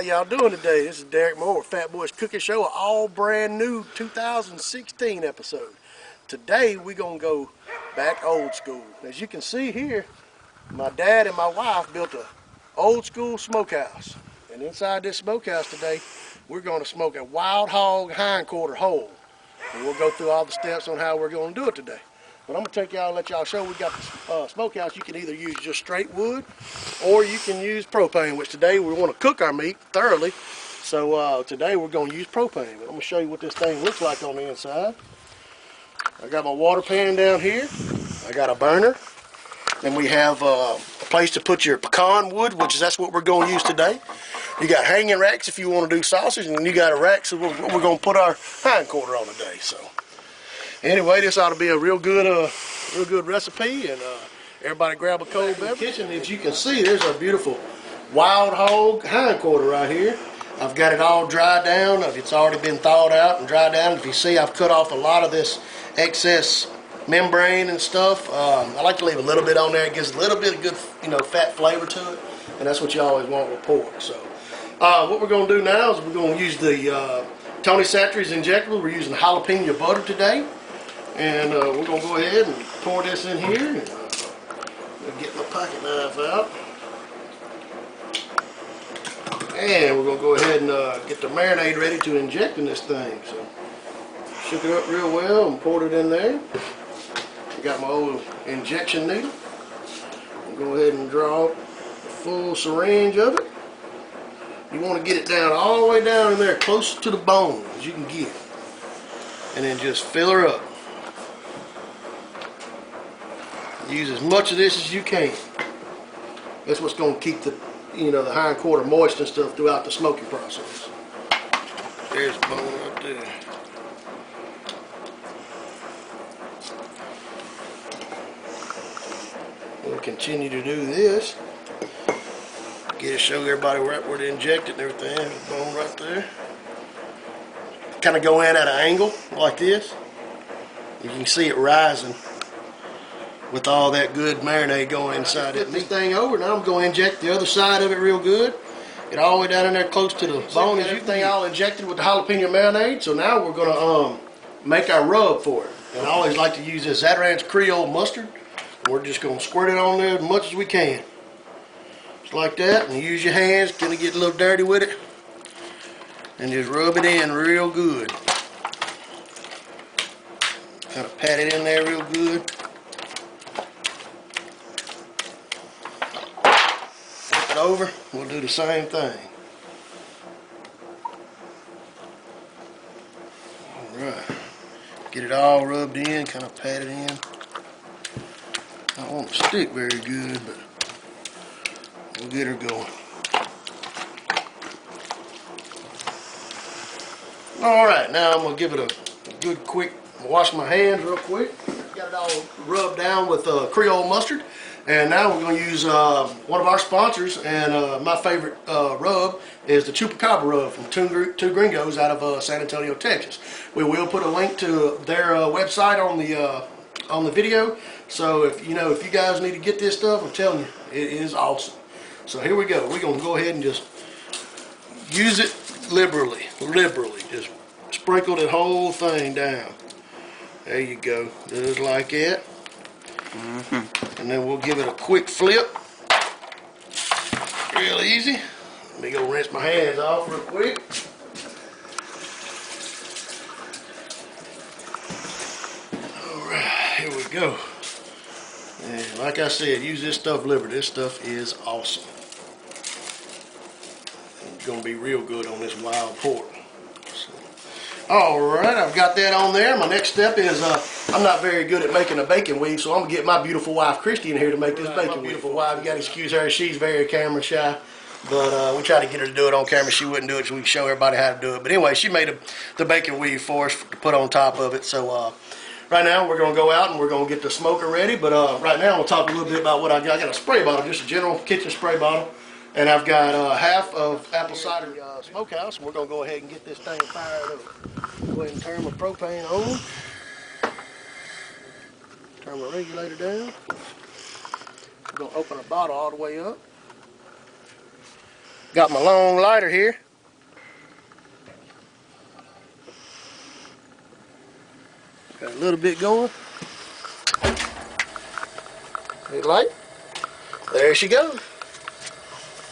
y'all doing today? This is Derek Moore with Fatboys Cooking Show, an all brand new 2016 episode. Today we're going to go back old school. As you can see here, my dad and my wife built an old school smokehouse. And inside this smokehouse today, we're going to smoke a wild hog hindquarter whole. And we'll go through all the steps on how we're going to do it today. But I'm going to take y'all and let y'all show we got the smokehouse. You can either use just straight wood or you can use propane, which today we want to cook our meat thoroughly. So today we're going to use propane. But I'm going to show you what this thing looks like on the inside. I got my water pan down here. I got a burner. Then we have a place to put your pecan wood, that's what we're going to use today. You got hanging racks if you want to do sausage, and you got a rack so we're going to put our hindquarter on today. So anyway, this ought to be a real good recipe, and everybody grab a cold beverage. In the kitchen, as you can see, there's a beautiful wild hog hindquarter right here. I've got it all dried down. It's already been thawed out and dried down. If you see, I've cut off a lot of this excess membrane and stuff. I like to leave a little bit on there. It gives a little bit of good, fat flavor to it, and that's what you always want with pork. So what we're going to do now is we're going to use the Tony Chachere's injectable. We're using jalapeno butter today, and we're going to go ahead and pour this in here. And, I'll get my pocket knife out, and we're going to go ahead and get the marinade ready to inject in this thing. So shook it up real well and poured it in there. I got my old injection needle. I'll go ahead and draw a full syringe of it. You want to get it down all the way down in there, close to the bone as you can get it. And then just fill her up. Use as much of this as you can. That's what's going to keep the hindquarter moist and stuff throughout the smoking process. There's the bone right there. We'll continue to do this. Show everybody right where to inject it and everything. There's the bone right there. Kind of go in at an angle like this. You can see it rising with all that good marinade going inside it. Flip this thing over. Now I'm going to inject the other side of it real good. Get all the way down in there close to the bone. Everything all injected with the jalapeno marinade. So now we're going to make our rub for it. And I always like to use this Zatarain's Creole mustard. We're just going to squirt it on there as much as we can. Just like that. And use your hands. Gonna get a little dirty with it. And just rub it in real good. Kind of pat it in there real good. Flip it over. We'll do the same thing. Alright. Get it all rubbed in. Kind of pat it in. I don't want to stick very good, but we'll get her going. Alright, now I'm going to give it a good quick, wash my hands real quick. Got it all rubbed down with Creole mustard. And now we're going to use one of our sponsors, and my favorite rub is the Chupacabra rub from Two Gringos out of San Antonio, Texas. We will put a link to their website on the video. So if you guys need to get this stuff, I'm telling you, it is awesome. So here we go. We're going to go ahead and just use it liberally. Just sprinkle the whole thing down. There you go. Just like that. And then we'll give it a quick flip. Real easy. Let me go rinse my hands off real quick. Alright, here we go. And like I said, use this stuff liberally. This stuff is awesome. It's going to be real good on this wild pork. Alright, I've got that on there. My next step is, I'm not very good at making a bacon weave, so I'm going to get my beautiful wife, Christy, in here to make this bacon weave. My beautiful wife, you got to excuse her, she's very camera shy. But we tried to get her to do it on camera. She wouldn't do it, so we can show everybody how to do it. But anyway, she made the bacon weave for us to put on top of it. So right now, we're going to go out and we're going to get the smoker ready. But right now, we'll talk a little bit about what I got. I got a spray bottle, just a general kitchen spray bottle. And I've got half of apple cider smokehouse. And we're going to go ahead and get this thing fired up. Go ahead and turn my propane on. Turn my regulator down. We're going to open our bottle all the way up. Got my long lighter here. Got a little bit going. Red light. There she goes.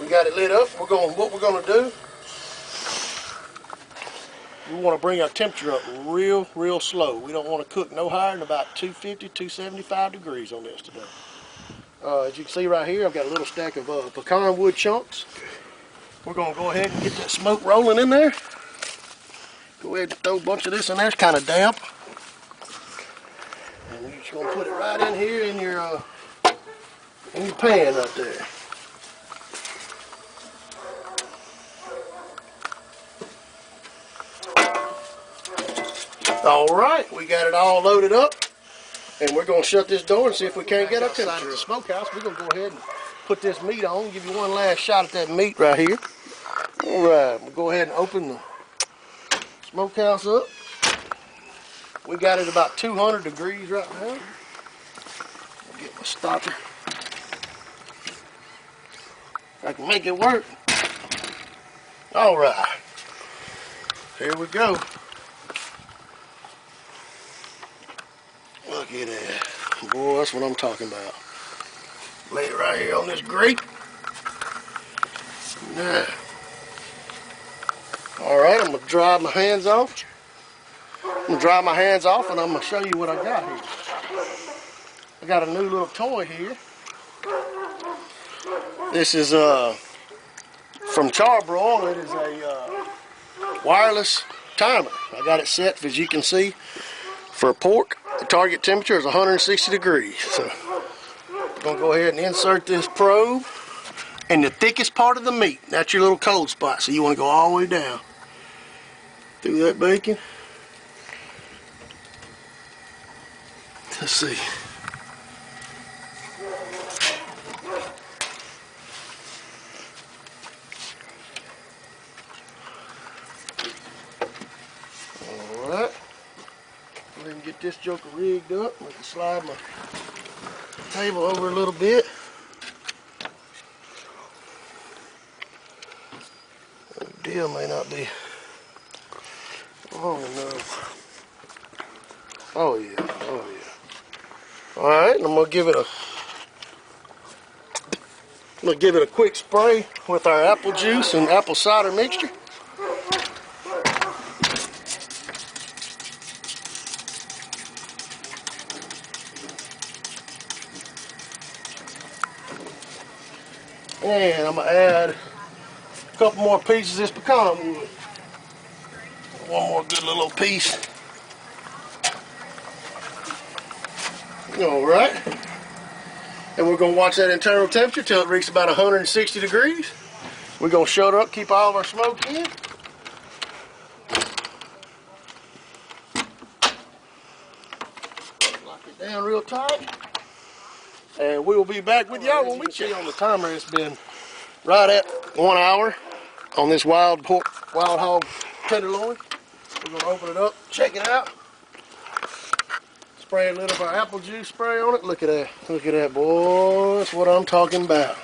We got it lit up. What we're gonna do, we want to bring our temperature up real slow. We don't want to cook no higher than about 250, 275 degrees on this today. As you can see right here, I've got a little stack of pecan wood chunks. We're gonna go ahead and get that smoke rolling in there. Go ahead and throw a bunch of this in there. It's kind of damp. And you're just gonna put it right in here in your pan right there. All right, we got it all loaded up, and we're gonna shut this door and see if we can't get up inside the smokehouse. We're gonna go ahead and put this meat on. Give you one last shot at that meat right here. All right, we'll go ahead and open the smokehouse up. We got it about 200 degrees right now. I'll get my stopper. I can make it work. All right, here we go. Look at that. Boy, that's what I'm talking about. Lay it right here on this grate. Now, all right, I'm going to dry my hands off. I'm going to dry my hands off, and I'm going to show you what I got here. I got a new little toy here. This is from Charbroil. It is a wireless timer. I got it set, as you can see, for pork. The target temperature is 160 degrees. So I'm going to go ahead and insert this probe in the thickest part of the meat. That's your little cold spot. So you want to go all the way down through that bacon. Let's see. All right. Go ahead and get this joker rigged up. I can slide my table over a little bit. The deal may not be long enough. Oh yeah, oh yeah. All right, and I'm gonna give it a quick spray with our apple juice and apple cider mixture. And I'm going to add a couple more pieces of this pecan wood. One more good little piece. All right. And we're going to watch that internal temperature till it reaches about 160 degrees. We're going to shut up, keep all of our smoke in. Lock it down real tight. And we will be back with y'all when we check on the timer. It's been right at 1 hour on this wild hog tenderloin. We're going to open it up, check it out. Spray a little of our apple juice spray on it. Look at that. Look at that, boy. That's what I'm talking about.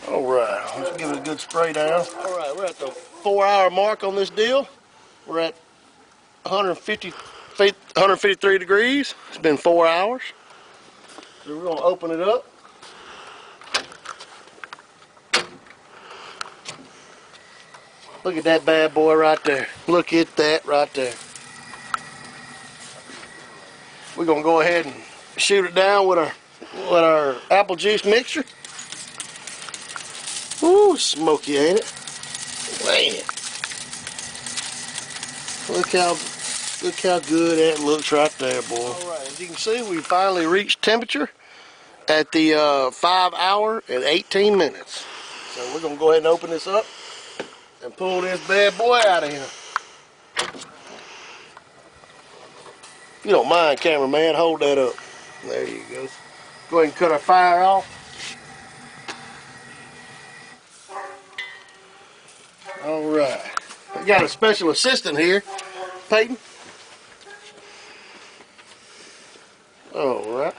All right. Let's give it a good spray down. All right. We're at the 4-hour mark on this deal. We're at 153 degrees. It's been 4 hours. So we're going to open it up. Look at that bad boy right there. Look at that right there. We're going to go ahead and shoot it down with our apple juice mixture. Ooh, smoky, ain't it? Man. Look how good that looks right there, boy. All right, as you can see, we finally reached temperature at the 5 hour and 18 minutes. So we're going to go ahead and open this up and pull this bad boy out of here. If you don't mind, cameraman, hold that up. There you go. Go ahead and cut our fire off. All right. We got a special assistant here, Peyton. All right.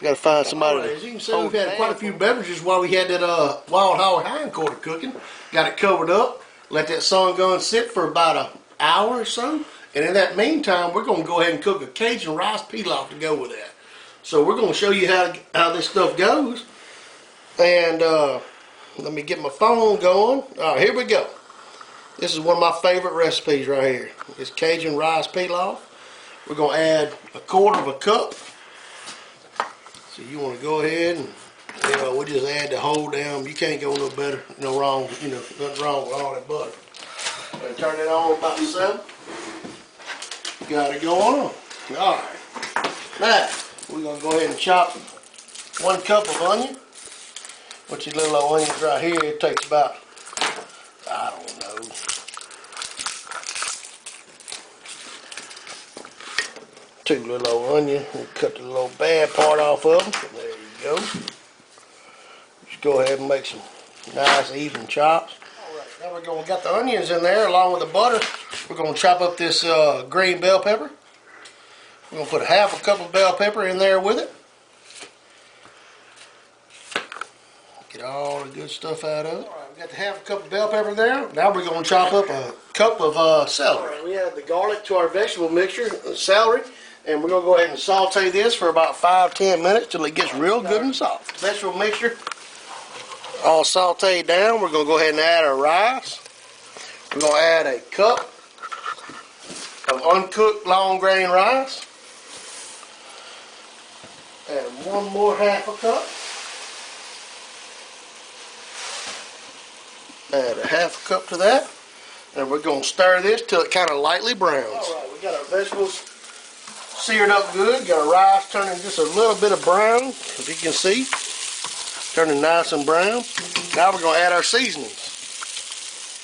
Got to find somebody. Right, as you can see, we've had quite a few beverages while we had that wild hog hindquarter cooking. Got it covered up. Let that sun gun sit for about an hour or so. And in that meantime, we're going to go ahead and cook a Cajun rice pilaf to go with that. So we're going to show you how this stuff goes. And let me get my phone going. All right, here we go. This is one of my favorite recipes right here. It's Cajun rice pilaf. We're going to add 1/4 cup. So you want to go ahead and, we just add the whole damn. You can't go no better, no wrong, nothing wrong with all that butter. And turn it on about 7. Got it going on. All right. Now, we're going to go ahead and chop 1 cup of onion. Which these little old onions right here, it takes about, I don't know, 2 little old onions. We'll cut the little bad part off of them. There you go. Just go ahead and make some nice even chops. Alright, now we got the onions in there along with the butter. We're going to chop up this green bell pepper. We're going to put 1/2 cup of bell pepper in there with it. Get all the good stuff out of it. Alright, we got the 1/2 cup of bell pepper there. Now we're going to chop up a cup of celery. Alright, we add the garlic to our vegetable mixture, celery, and we're going to go ahead and saute this for about 5-10 minutes till it gets real good and soft. Vegetable mixture all sauteed down. We're going to go ahead and add our rice. We're going to add a cup of uncooked long grain rice. Add 1 more 1/2 cup. Add a 1/2 cup to that, and we're going to stir this till it kind of lightly browns. Alright, we got our vegetables seared up good. Got our rice turning just a little bit of brown, as you can see, turning nice and brown. Now we're going to add our seasonings.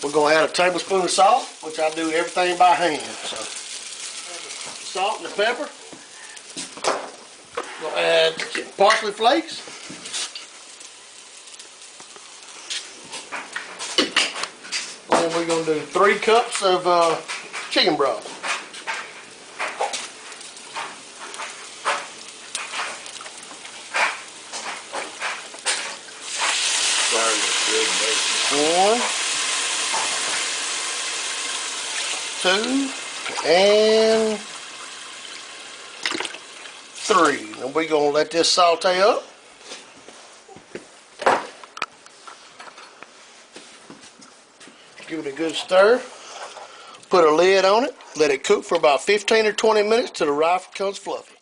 We're going to add a tablespoon of salt, which I do everything by hand. So, the salt and the pepper. We're going to add parsley flakes. And we're going to do 3 cups of chicken broth. One, 2, and 3. And we're going to let this saute up. Give it a good stir. Put a lid on it. Let it cook for about 15 or 20 minutes till the rice becomes fluffy.